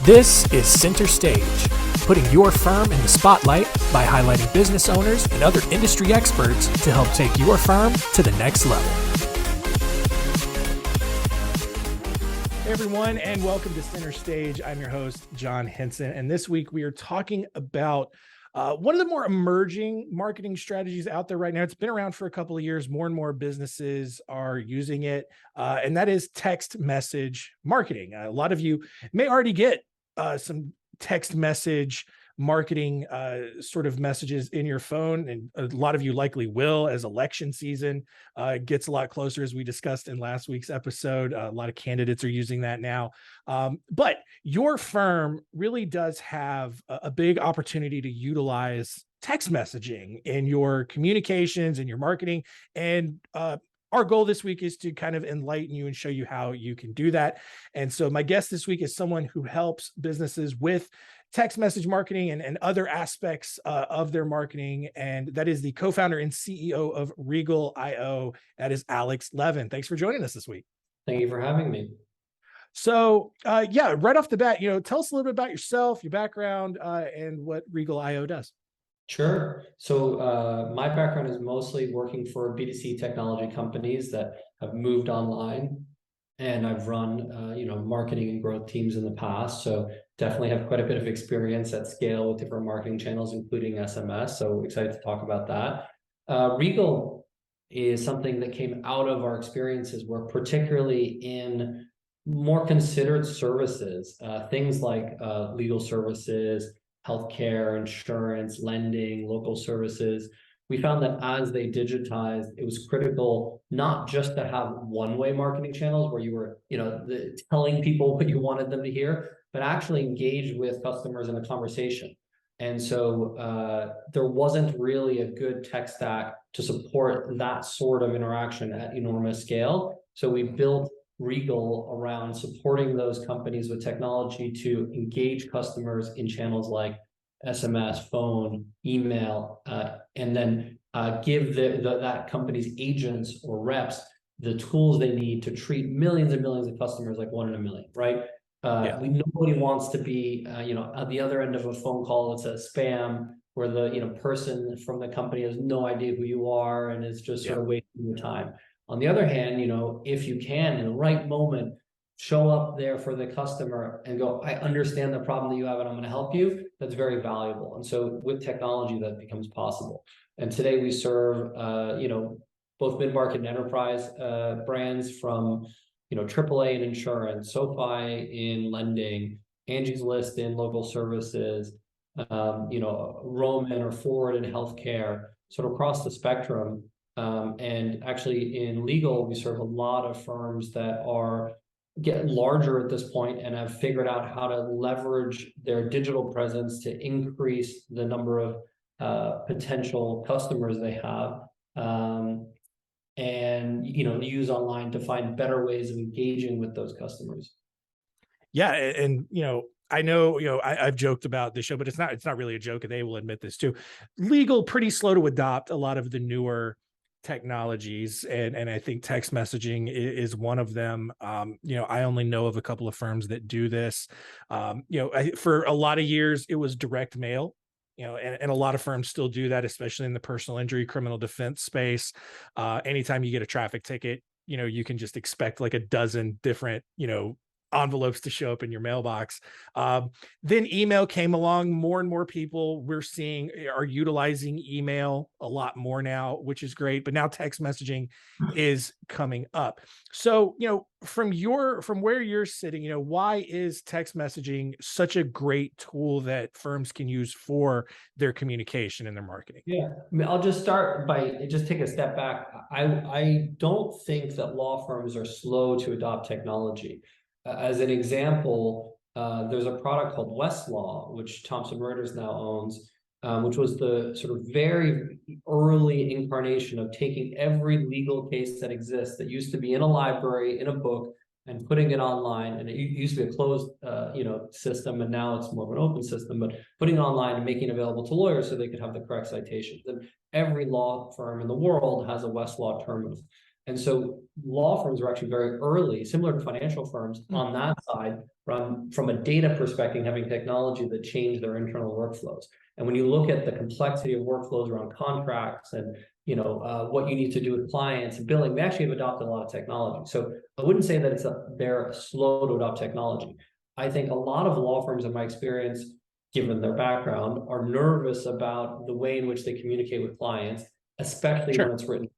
This is Center Stage, putting your firm in the spotlight by highlighting business owners and other industry experts to help take your firm to the next level. Hey everyone, and welcome to Center Stage. I'm your host, John Henson, and this week we are talking about one of the more emerging marketing strategies out there right now. It's been around for a couple of years. More and more businesses are using it, and that is text message marketing. A lot of you may already get some text message marketing sort of messages in your phone, and a lot of you likely will as election season gets a lot closer, as we discussed in last week's episode. A lot of candidates are using that now, but your firm really does have a big opportunity to utilize text messaging in your communications and your marketing, and our goal this week is to kind of enlighten you and show you how you can do that. And so my guest this week is someone who helps businesses with text message marketing and other aspects of their marketing. And that is the co-founder and CEO of Regal.io. That is Alex Levin. Thanks for joining us this week. Thank you for having me. So yeah, right off the bat, tell us a little bit about yourself, your background, and what Regal.io does. Sure. So my background is mostly working for B2C technology companies that have moved online, and I've run marketing and growth teams in the past. So definitely have quite a bit of experience at scale with different marketing channels, including SMS. So excited to talk about that. Regal is something that came out of our experiences where, particularly in more considered services, things like legal services, healthcare, insurance, lending, local services, we found that as they digitized, it was critical not just to have one-way marketing channels where you were, telling people what you wanted them to hear, but actually engage with customers in a conversation. And so there wasn't really a good tech stack to support that sort of interaction at enormous scale. So we built Regal around supporting those companies with technology to engage customers in channels like SMS, phone, email, and then give that company's agents or reps the tools they need to treat millions and millions of customers like one in a million, right? Nobody wants to be, at the other end of a phone call that's a spam, where the person from the company has no idea who you are and is just sort of wasting your time. On the other hand, if you can, in the right moment, show up there for the customer and go, I understand the problem that you have and I'm going to help you, that's very valuable. And so with technology, that becomes possible. And today we serve, both mid-market and enterprise brands from, AAA in insurance, SoFi in lending, Angie's List in local services, Roman or Ford in healthcare, sort of across the spectrum. And actually in legal, we serve a lot of firms that are getting larger at this point and have figured out how to leverage their digital presence to increase the number of potential customers they have, and use online to find better ways of engaging with those customers. Yeah, and I know, I've joked about this show, but it's not really a joke, and they will admit this too. Legal pretty slow to adopt a lot of the newer technologies, and I think text messaging is one of them. I only know of a couple of firms that do this. For a lot of years it was direct mail, and a lot of firms still do that, especially in the personal injury, criminal defense space. Anytime you get a traffic ticket, you can just expect like a dozen different, envelopes to show up in your mailbox. Then email came along. More and more people we're seeing are utilizing email a lot more now, which is great. But now text messaging is coming up. So, from where you're sitting, why is text messaging such a great tool that firms can use for their communication and their marketing? Yeah, I mean, I'll just start by just take a step back. I don't think that law firms are slow to adopt technology. As an example, there's a product called Westlaw, which Thomson Reuters now owns, which was the sort of very early incarnation of taking every legal case that exists that used to be in a library, in a book, and putting it online. And it used to be a closed, system, and now it's more of an open system, but putting it online and making it available to lawyers so they could have the correct citations. And every law firm in the world has a Westlaw terminal. And so law firms are actually very early, similar to financial firms Hmm. on that side, from a data perspective, having technology that changed their internal workflows. And when you look at the complexity of workflows around contracts and what you need to do with clients and billing, they actually have adopted a lot of technology. So I wouldn't say that they're slow to adopt technology. I think a lot of law firms, in my experience, given their background, are nervous about the way in which they communicate with clients, especially when Sure. it's written.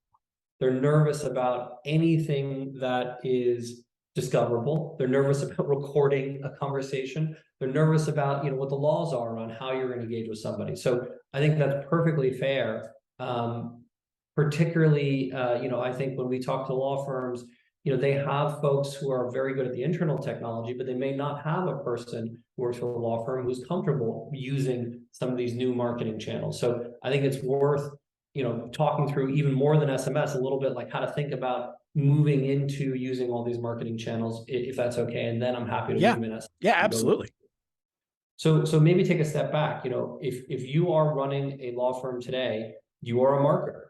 They're nervous about anything that is discoverable. They're nervous about recording a conversation. They're nervous about what the laws are around how you're going to engage with somebody. So I think that's perfectly fair. Particularly, I think when we talk to law firms, they have folks who are very good at the internal technology, but they may not have a person who works for a law firm who's comfortable using some of these new marketing channels. So I think it's worth talking through even more than SMS, a little bit like how to think about moving into using all these marketing channels, if that's okay. And then I'm happy to Yeah. weave in SMS. Yeah, absolutely. So maybe take a step back. If you are running a law firm today, you are a marketer.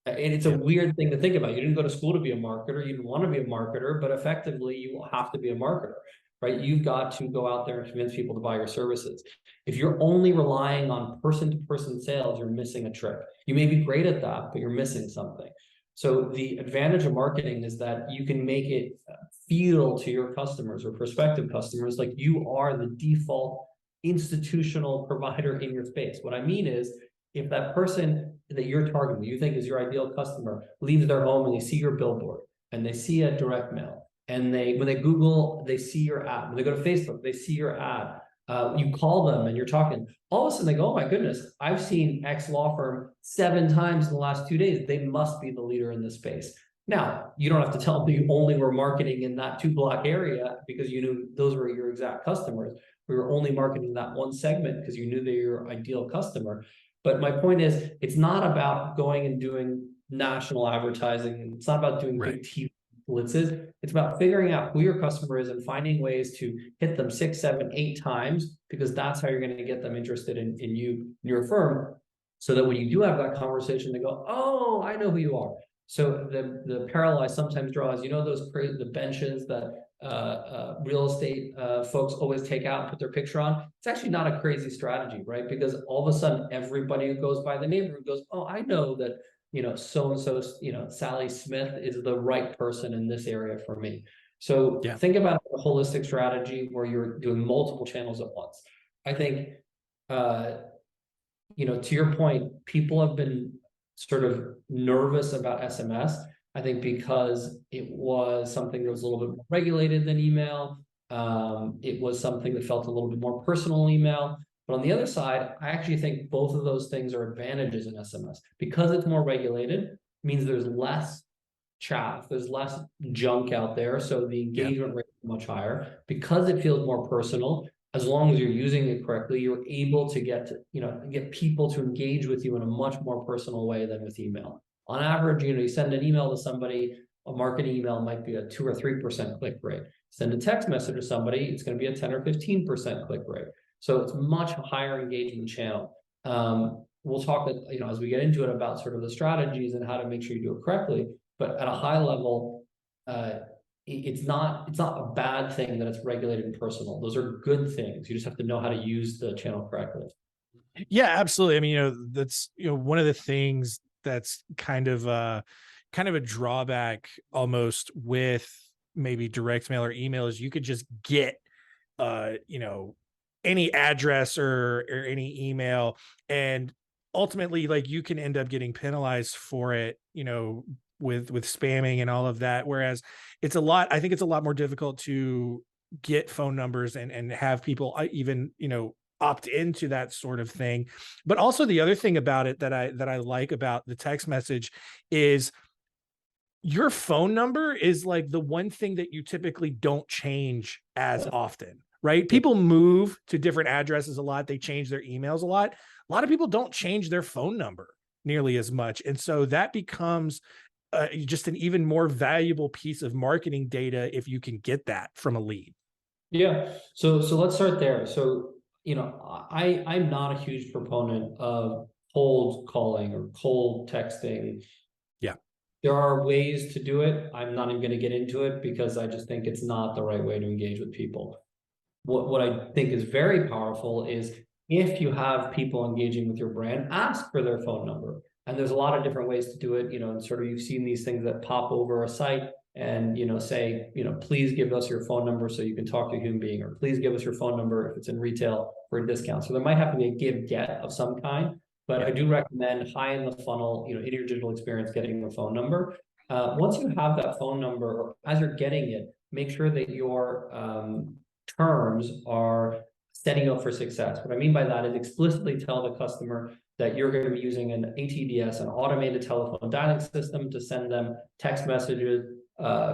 And it's a Yep. weird thing to think about. You didn't go to school to be a marketer. You didn't want to be a marketer, but effectively you will have to be a marketer, right? You've got to go out there and convince people to buy your services. If you're only relying on person-to-person sales, you're missing a trick. You may be great at that, but you're missing something. So the advantage of marketing is that you can make it feel to your customers or prospective customers like you are the default institutional provider in your space. What I mean is, if that person that you're targeting, you think is your ideal customer, leaves their home and they see your billboard and they see a direct mail, and when they Google, they see your ad. When they go to Facebook, they see your ad. You call them and you're talking. All of a sudden they go, "Oh my goodness, I've seen X law firm 7 times in the last 2 days. They must be the leader in this space." Now, you don't have to tell them that you only were marketing in that 2-block area because you knew those were your exact customers. We were only marketing that one segment because you knew they were your ideal customer. But my point is, it's not about going and doing national advertising. It's not about doing Right. big TV blitzes. It's about figuring out who your customer is and finding ways to hit them 6, 7, 8 times, because that's how you're going to get them interested in you, in your firm. So that when you do have that conversation, they go, "Oh, I know who you are." So the parallel I sometimes draw is, the benches that real estate folks always take out and put their picture on. It's actually not a crazy strategy, right? Because all of a sudden, everybody who goes by the neighborhood goes, "Oh, I know that, so and so, Sally Smith is the right person in this area for me." So Yeah. think about a holistic strategy where you're doing multiple channels at once. I think, to your point, people have been sort of nervous about SMS. I think because it was something that was a little bit more regulated than email. It was something that felt a little bit more personal email. But on the other side, I actually think both of those things are advantages in SMS. Because it's more regulated, means there's less chaff, there's less junk out there. So the Yeah. engagement rate is much higher. Because it feels more personal, as long as you're using it correctly, you're able to get people to engage with you in a much more personal way than with email. On average, you send an email to somebody, a marketing email might be a 2 or 3% click rate. Send a text message to somebody, it's going to be a 10 or 15% click rate. So it's much higher engagement channel. We'll talk, as we get into it, about sort of the strategies and how to make sure you do it correctly. But at a high level, it's not a bad thing that it's regulated and personal. Those are good things. You just have to know how to use the channel correctly. Yeah, absolutely. I mean, that's, one of the things that's kind of a drawback almost with maybe direct mail or email is you could just get uh, you know, any address or any email, and ultimately like you can end up getting penalized for it, with spamming and all of that. Whereas I think it's a lot more difficult to get phone numbers and have people even, opt into that sort of thing. But also the other thing about it that I like about the text message is your phone number is like the one thing that you typically don't change as Yeah. often, right? Yeah. People move to different addresses a lot. They change their emails a lot. A lot of people don't change their phone number nearly as much. And so that becomes just an even more valuable piece of marketing data if you can get that from a lead. Yeah. So let's start there. So, I'm not a huge proponent of cold calling or cold texting. Yeah. There are ways to do it. I'm not even going to get into it because I just think it's not the right way to engage with people. What I think is very powerful is if you have people engaging with your brand, ask for their phone number. And there's a lot of different ways to do it, and sort of you've seen these things that pop over a site and, say, please give us your phone number so you can talk to a human being, or please give us your phone number if it's in retail for a discount. So there might have to be a give get of some kind, but I do recommend high in the funnel, in your digital experience, getting the phone number. Once you have that phone number, or as you're getting it, make sure that your terms are setting up for success. What I mean by that is explicitly tell the customer that you're going to be using an ATDS, an automated telephone dialing system, to send them text messages,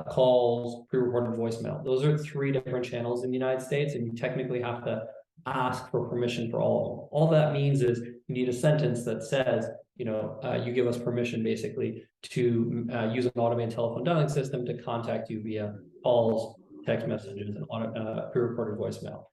calls, pre-recorded voicemail. Those are 3 different channels in the United States, and you technically have to ask for permission for all of them. All that means is you need a sentence that says, you give us permission basically to use an automated telephone dialing system to contact you via calls, text messages, and pre-recorded voicemail.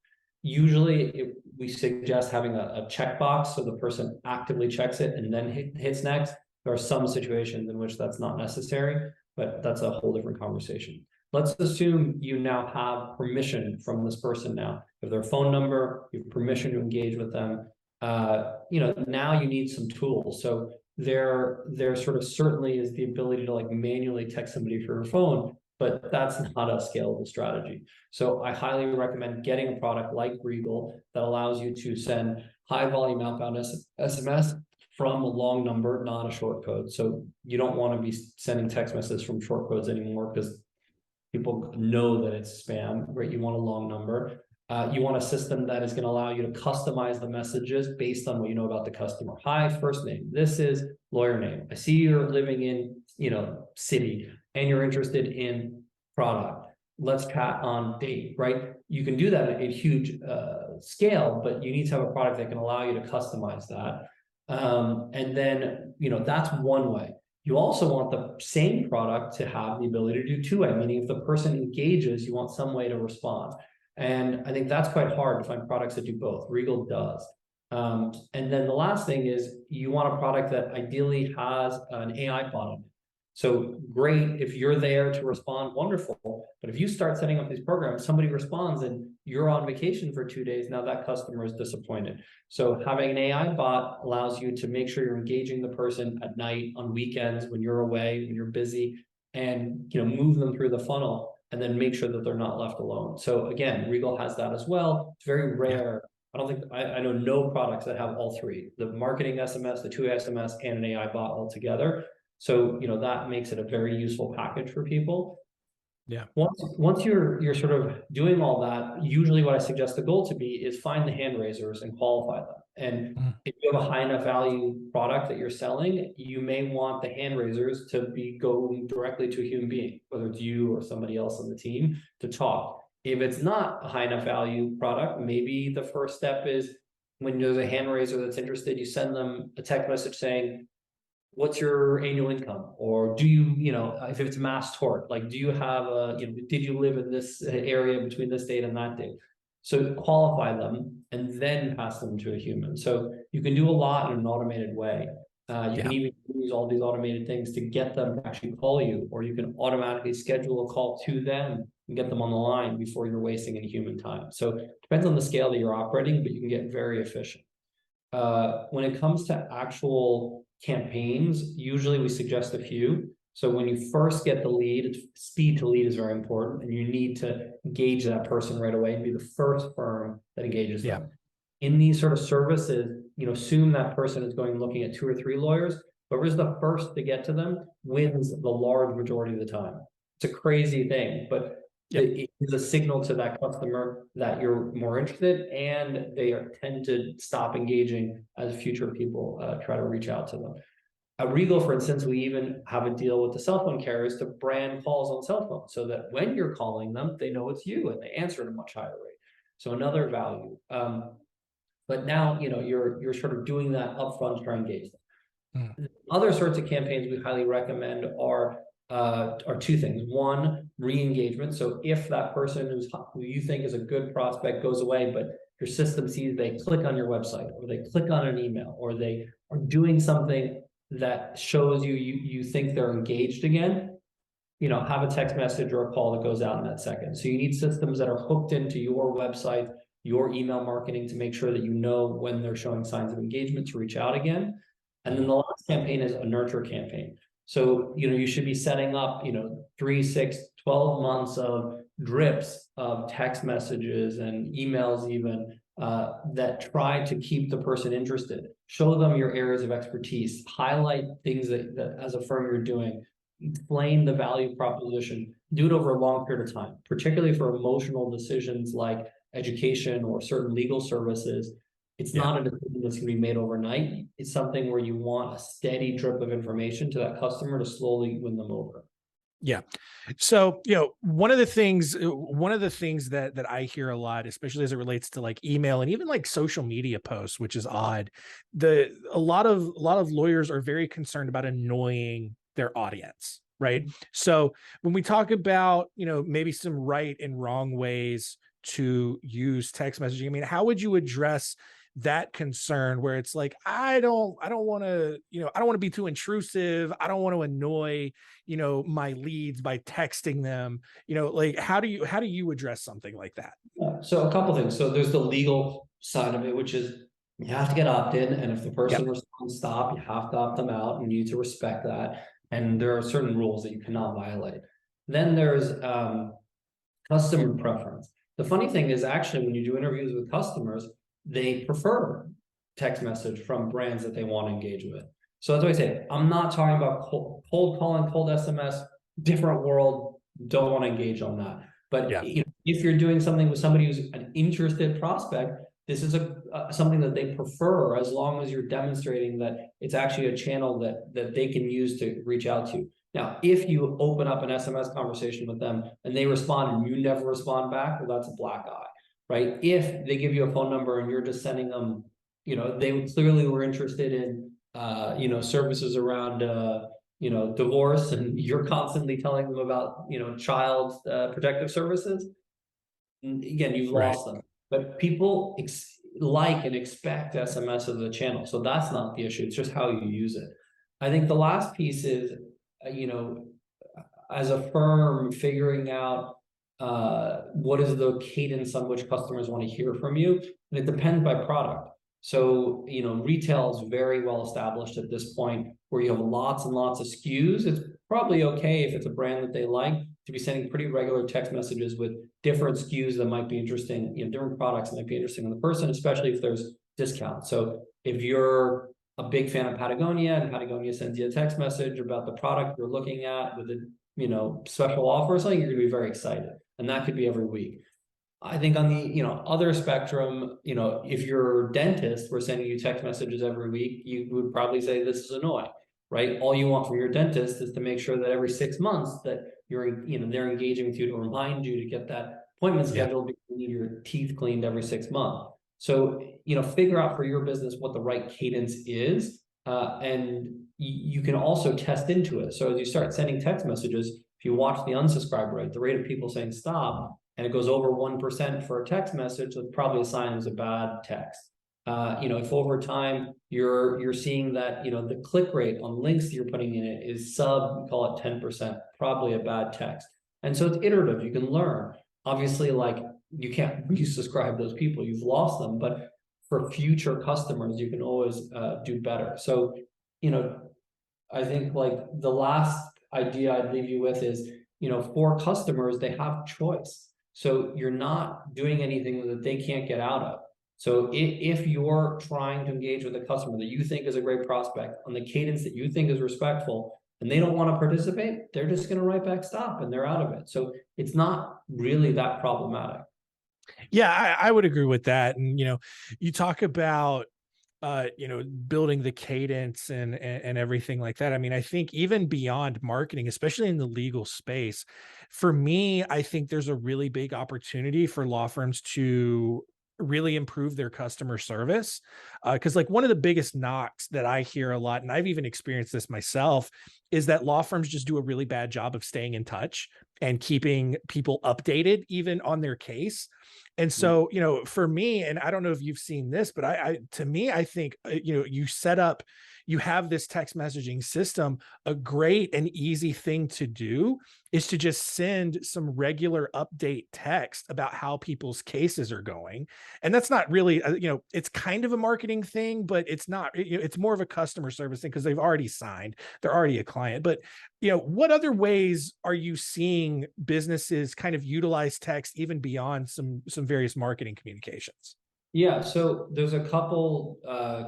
Usually we suggest having a checkbox so the person actively checks it and then hits next. There are some situations in which that's not necessary, but that's a whole different conversation. Let's assume you now have permission from this person now. You have their phone number, you have permission to engage with them. Now you need some tools. So there sort of certainly is the ability to manually text somebody for your phone, but that's not a scalable strategy. So I highly recommend getting a product like Regal that allows you to send high volume outbound SMS from a long number, not a short code. So you don't want to be sending text messages from short codes anymore because people know that it's spam, right? You want a long number. You want a system that is going to allow you to customize the messages based on what you know about the customer. Hi, first name. This is lawyer name. I see you're living in, city and you're interested in product. Let's chat on date, right? You can do that at a huge scale, but you need to have a product that can allow you to customize that. And then, that's one way. You also want the same product to have the ability to do 2-way, meaning if the person engages, you want some way to respond. And I think that's quite hard to find products that do both. Regal does. And then the last thing is you want a product that ideally has an AI bot on it. So great, if you're there to respond, wonderful. But if you start setting up these programs, somebody responds and you're on vacation for 2 days, now that customer is disappointed. So having an AI bot allows you to make sure you're engaging the person at night, on weekends, when you're away, when you're busy, and move them through the funnel and then make sure that they're not left alone. So again, Regal has that as well. It's very rare. I don't think I know no products that have all 3: the marketing SMS, the 2-way SMS, and an AI bot all together. So, that makes it a very useful package for people. Yeah. Once you're sort of doing all that, usually what I suggest the goal to be is find the hand raisers and qualify them. And if you have a high enough value product that you're selling, you may want the hand raisers to be going directly to a human being, whether it's you or somebody else on the team, to talk. If it's not a high enough value product, maybe the first step is when there's a hand raiser that's interested, you send them a text message saying, what's your annual income? Or do you, if it's mass tort, do you have did you live in this area between this date and that date? So qualify them and then pass them to a human. So you can do a lot in an automated way. You can even use all these automated things to get them to actually call you, or you can automatically schedule a call to them and get them on the line before you're wasting any human time. So it depends on the scale that you're operating, but you can get very efficient. When it comes to actual campaigns, usually we suggest a few. So when you first get the lead, speed to lead is very important, and you need to engage that person right away and be the first firm that engages them. In these sort of services, assume that person is going looking at 2 or 3 lawyers. Whoever's the first to get to them wins the large majority of the time. It's a crazy thing, but it is a signal to that customer that you're more interested, and they tend to stop engaging as future people try to reach out to them. At Regal, for instance, we even have a deal with the cell phone carriers to brand calls on cell phones so that when you're calling them, they know it's you and they answer at a much higher rate. So another value. But now, you're sort of doing that upfront to try and engage them. Other sorts of campaigns we highly recommend are 2 things. One, re-engagement. So if that person who you think is a good prospect goes away, but your system sees they click on your website, or they click on an email, or they are doing something that shows you think they're engaged again, have a text message or a call that goes out in that second. So you need systems that are hooked into your website, your email marketing, to make sure that you know when they're showing signs of engagement to reach out again. And then the last campaign is a nurture campaign. So, you should be setting up, 3, 6, 12 months of drips of text messages and emails even, that try to keep the person interested. Show them your areas of expertise, highlight things that as a firm you're doing, explain the value proposition, do it over a long period of time, particularly for emotional decisions like education or certain legal services. It's Yeah. not a decision that's going to be made overnight. It's something where you want a steady drip of information to that customer to slowly win them over. Yeah. So, one of the things that I hear a lot, especially as it relates to like email and even like social media posts, which is odd, a lot of lawyers are very concerned about annoying their audience, right? So when we talk about, maybe some right and wrong ways to use text messaging, I mean, how would you address that concern where it's like, I don't want to, I don't want to be too intrusive. I don't want to annoy, my leads by texting them, like how do you address something like that? So a couple things. So there's the legal side of it, which is you have to get opt-in, and if the person Yep. responds stop, you have to opt them out, and you need to respect that. And there are certain rules that you cannot violate. Then there's customer preference. The funny thing is, actually, when you do interviews with customers, they prefer text message from brands that they want to engage with. So that's why I say I'm not talking about cold calling, cold SMS, different world. Don't want to engage on that. But Yeah. if you're doing something with somebody who's an interested prospect, this is something that they prefer, as long as you're demonstrating that it's actually a channel that they can use to reach out to. Now, if you open up an SMS conversation with them and they respond and you never respond back, well, that's a black eye, right? If they give you a phone number and you're just sending them, they clearly were interested in, services around, divorce, and you're constantly telling them about, child protective services, again, you've Right. lost them. But people like and expect SMS as a channel. So that's not the issue. It's just how you use it. I think the last piece is, as a firm, figuring out what is the cadence on which customers want to hear from you. And it depends by product. So, retail is very well established at this point, where you have lots and lots of SKUs. It's probably okay if it's a brand that they like to be sending pretty regular text messages with different SKUs that might be interesting, different products that might be interesting on the person, especially if there's discounts. So if you're a big fan of Patagonia and Patagonia sends you a text message about the product you're looking at with a special offer or something, you're gonna be very excited. And that could be every week. I think on the other spectrum, if you're a dentist, we're sending you text messages every week, you would probably say this is annoying, right? All you want from your dentist is to make sure that every 6 months that they're engaging with you to remind you to get that appointment scheduled, because you need your teeth cleaned every 6 months. So figure out for your business what the right cadence is, and you can also test into it. So as you start sending text messages, if you watch the unsubscribe rate, the rate of people saying stop, and it goes over 1% for a text message, that's probably a sign it was a bad text. If over time you're seeing that the click rate on links that you're putting in it is call it 10%, probably a bad text. And so it's iterative. You can learn. Obviously, like, you can't resubscribe those people, you've lost them, but for future customers, you can always do better. So, I think like the last idea I'd leave you with is, for customers, they have choice. So you're not doing anything that they can't get out of. So if you're trying to engage with a customer that you think is a great prospect on the cadence that you think is respectful, and they don't want to participate, they're just going to write back stop and they're out of it. So it's not really that problematic. Yeah, I would agree with that. And, you talk about, building the cadence and everything like that. I mean, I think even beyond marketing, especially in the legal space, for me, I think there's a really big opportunity for law firms to really improve their customer service. Because like one of the biggest knocks that I hear a lot, and I've even experienced this myself, is that law firms just do a really bad job of staying in touch and keeping people updated, even on their case. And so, for me, and I don't know if you've seen this, but to me, I think, you have this text messaging system. A great and easy thing to do is to just send some regular update text about how people's cases are going. And that's not really, it's kind of a marketing thing, but it's not, it's more of a customer service thing because they've already signed, they're already a client. But, what other ways are you seeing businesses kind of utilize text even beyond some various marketing communications? Yeah, so there's a couple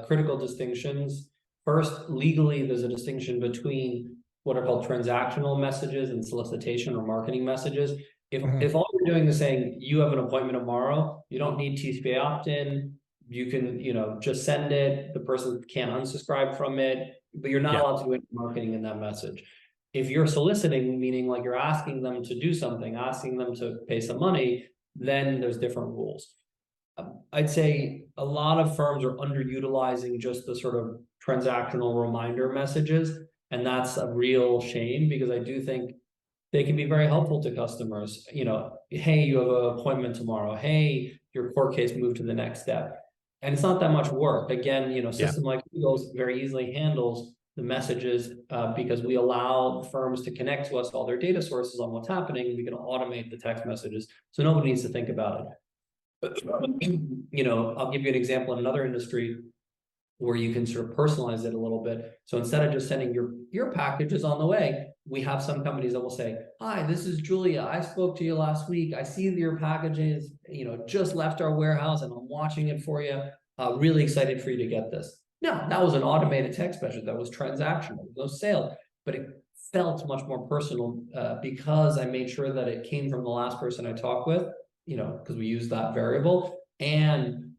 critical distinctions. First, legally, there's a distinction between what are called transactional messages and solicitation or marketing messages. If Mhm. if all you're doing is saying you have an appointment tomorrow, you don't need TCPA opt-in, you can, just send it, the person can't unsubscribe from it, but you're not Yeah. allowed to do any marketing in that message. If you're soliciting, meaning like you're asking them to do something, asking them to pay some money, then there's different rules. I'd say a lot of firms are underutilizing just the sort of transactional reminder messages. And that's a real shame because I do think they can be very helpful to customers. Hey, you have an appointment tomorrow. Hey, your court case moved to the next step. And it's not that much work. Again, a Yeah. system like Google very easily handles the messages because we allow firms to connect to us all their data sources on what's happening. We can automate the text messages. So nobody needs to think about it. I'll give you an example in another industry where you can sort of personalize it a little bit. So instead of just sending your package is on the way, we have some companies that will say, "Hi, this is Julia. I spoke to you last week. I see that your package is, just left our warehouse, and I'm watching it for you. Really excited for you to get this." Now, that was an automated text message that was transactional, no sale, but it felt much more personal because I made sure that it came from the last person I talked with, because we use that variable. And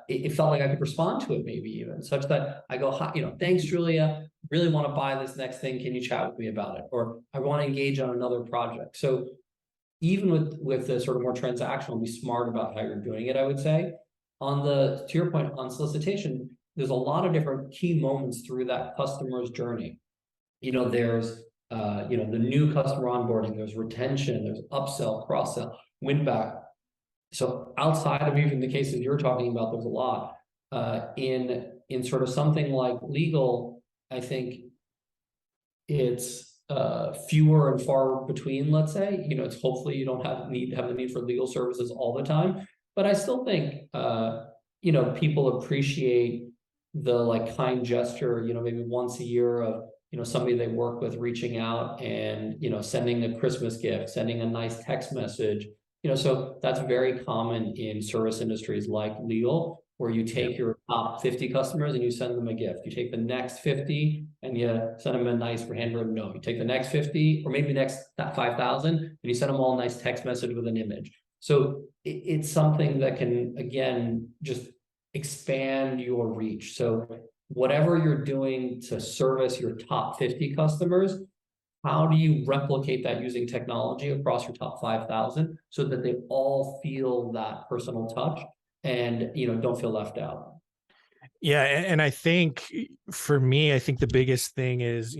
it felt like I could respond to it maybe even such that I go, "Hi, thanks, Julia. Really want to buy this next thing. Can you chat with me about it?" Or I want to engage on another project. So even with the sort of more transactional, be smart about how you're doing it, I would say. To your point on solicitation, there's a lot of different key moments through that customer's journey. There's the new customer onboarding, there's retention, there's upsell, cross-sell, win back. So outside of even the cases you're talking about, there's a lot. In sort of something like legal, I think it's fewer and far between, let's say. It's hopefully you don't have the need for legal services all the time. But I still think people appreciate the like kind gesture, maybe once a year of somebody they work with reaching out and sending a Christmas gift, sending a nice text message. So that's very common in service industries like legal, where you Yeah. take your top 50 customers and you send them a gift. You take the next 50 and you send them a nice handwritten note. You take the next 50 or maybe next 5,000 and you send them all a nice text message with an image. So it's something that can, again, just expand your reach. So whatever you're doing to service your top 50 customers, how do you replicate that using technology across your top 5,000 so that they all feel that personal touch and don't feel left out? Yeah, and I think for me, I think the biggest thing is,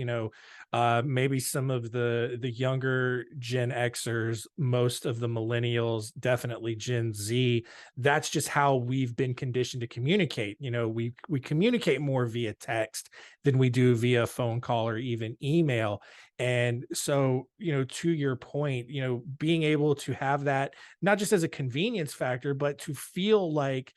maybe some of the younger Gen Xers, most of the millennials, definitely Gen Z. That's just how we've been conditioned to communicate. We communicate more via text than we do via phone call or even email. And so, to your point, being able to have that not just as a convenience factor, but to feel like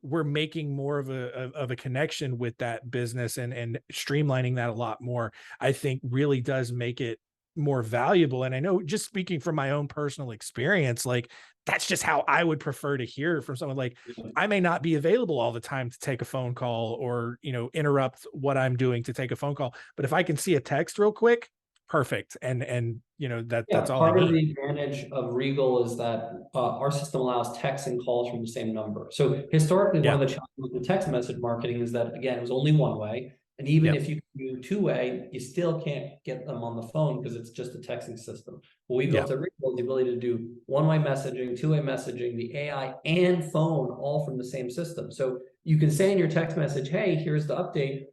we're making more of a connection with that business and streamlining that a lot more, I think really does make it more valuable. And I know, just speaking from my own personal experience, like that's just how I would prefer to hear from someone. Like I may not be available all the time to take a phone call or, interrupt what I'm doing to take a phone call, but if I can see a text real quick, perfect. And Yeah, that's all I part of need. the advantage of Regal is that our system allows texts and calls from the same number. So historically, one Yeah. of the challenges with text message marketing is that, again, it was only one way. And even Yep. if you do two-way, you still can't get them on the phone because it's just a texting system. What we Yeah. built at Regal is the ability to do one-way messaging, two-way messaging, the AI and phone all from the same system. So you can say in your text message, hey, here's the update,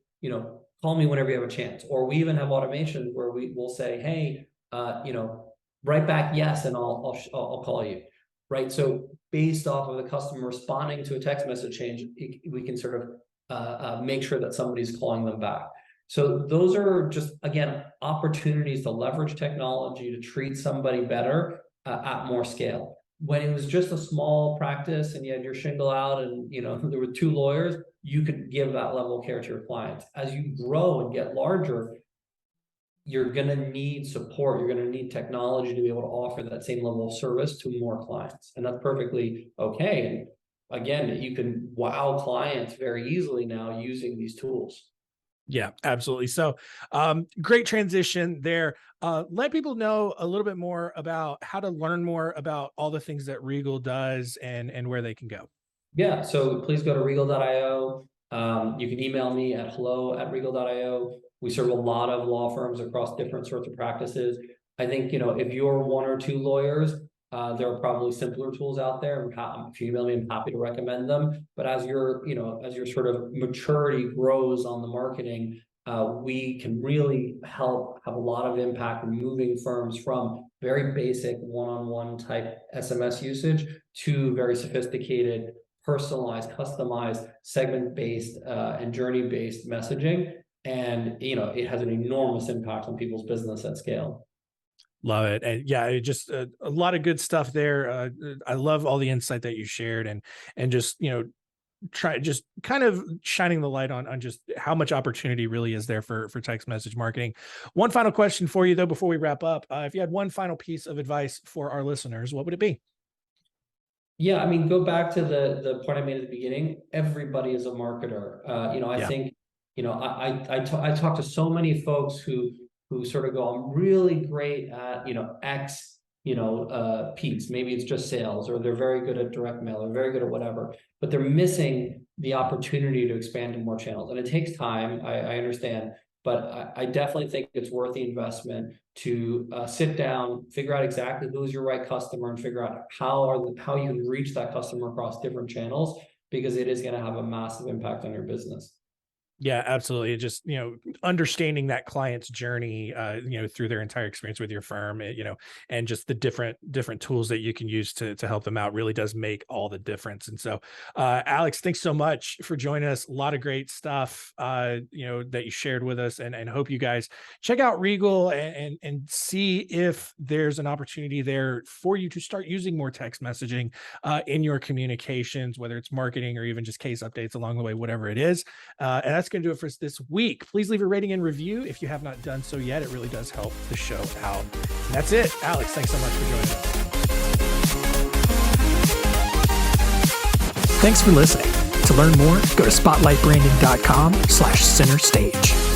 call me whenever you have a chance. Or we even have automations where we will say, hey, write back yes, and I'll call you. Right. So based off of the customer responding to a text message change, we can sort of make sure that somebody's calling them back. So those are just, again, opportunities to leverage technology to treat somebody better at more scale. When it was just a small practice and you had your shingle out and there were 2 lawyers, you could give that level of care to your clients. As you grow and get larger, you're going to need support. You're going to need technology to be able to offer that same level of service to more clients. And that's perfectly okay. And again, you can wow clients very easily now using these tools. Yeah, absolutely. So great transition there. Let people know a little bit more about how to learn more about all the things that Regal does and where they can go. Yeah, so please go to regal.io. You can email me at hello@regal.io. We serve a lot of law firms across different sorts of practices. I think, if you're 1 or 2 lawyers, there are probably simpler tools out there. If you email me, I'm happy to recommend them. But as your sort of maturity grows on the marketing, we can really help have a lot of impact in moving firms from very basic one-on-one type SMS usage to very sophisticated, personalized, customized, segment-based, and journey-based messaging. And, it has an enormous impact on people's business at scale. Love it. And yeah, it just a lot of good stuff there. I love all the insight that you shared and just, try just kind of shining the light on just how much opportunity really is there for text message marketing. One final question for you though, before we wrap up, if you had one final piece of advice for our listeners, what would it be? Yeah, I mean, go back to the point I made at the beginning. Everybody is a marketer. I Yeah. think, I talk to so many folks who sort of go, I'm really great at, X, piece. Maybe it's just sales, or they're very good at direct mail, or very good at whatever, but they're missing the opportunity to expand in more channels. And it takes time, I understand, but I definitely think it's worth the investment to sit down, figure out exactly who's your right customer, and figure out how you can reach that customer across different channels, because it is going to have a massive impact on your business. Yeah, absolutely. Just, understanding that client's journey, through their entire experience with your firm, and just the different tools that you can use to help them out really does make all the difference. And so, Alex, thanks so much for joining us. A lot of great stuff, that you shared with us, and hope you guys check out Regal and see if there's an opportunity there for you to start using more text messaging in your communications, whether it's marketing or even just case updates along the way, whatever it is. And that's going to do it for us this week. Please leave a rating and review if you have not done so yet. It really does help the show out. And that's it. Alex, thanks so much for joining us. Thanks for listening. To learn more, go to spotlightbranding.com/centerstage.